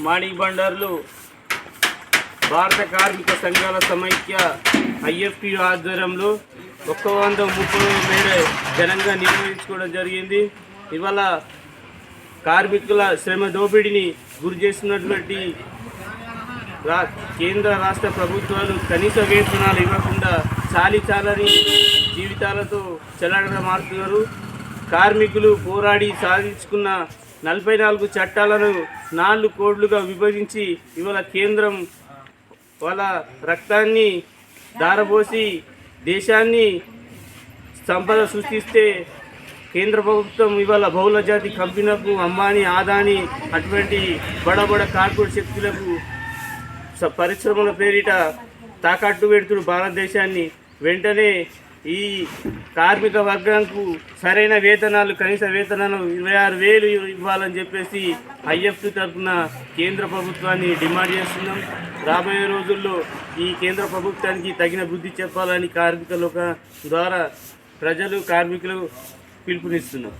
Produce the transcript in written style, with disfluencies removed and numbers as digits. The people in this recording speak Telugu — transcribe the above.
మాణిక్ బండార్లు భారత కార్మిక సంఘాల సమైక్య ఐఎఫ్టి ఆధ్వర్యంలో 130వ మేడ ఘనంగా నిర్వహించుకోవడం జరిగింది. ఇవాళ కార్మికుల శ్రమ దోపిడీని గురి చేస్తున్నటువంటి కేంద్ర రాష్ట్ర ప్రభుత్వాలు కనీస వేతనాలు ఇవ్వకుండా చాలని జీవితాలతో చెలగాటమాడుతున్నారు. కార్మికులు పోరాడి సాధించుకున్న 44 చట్టాలను 4 కోడ్లుగా విభజించి ఇవాళ కేంద్రం వాళ్ళ రక్తాన్ని దారబోసి దేశాన్ని సంపద సృష్టిస్తే కేంద్ర ప్రభుత్వం ఇవాళ బహుళజాతి కంపెనీలకు అంబానీ అదానీ అటువంటి బడబడ కార్పొరేట్ శక్తులకు పరిశ్రమల పేరిట తాకట్టు పెడుతున్న భారతదేశాన్ని వెంటనే ఈ కార్మిక వర్గానికి సరైన వేతనాలు కనీస వేతనాలు 26,000 ఇవ్వాలని చెప్పేసి ఐఎఫ్టి తరఫున కేంద్ర ప్రభుత్వాన్ని డిమాండ్ చేస్తున్నాం. రాబోయే రోజుల్లో ఈ కేంద్ర ప్రభుత్వానికి తగిన బుద్ధి చెప్పాలని కార్మికుల ద్వారా ప్రజలు కార్మికులు పిలుపునిస్తున్నాం.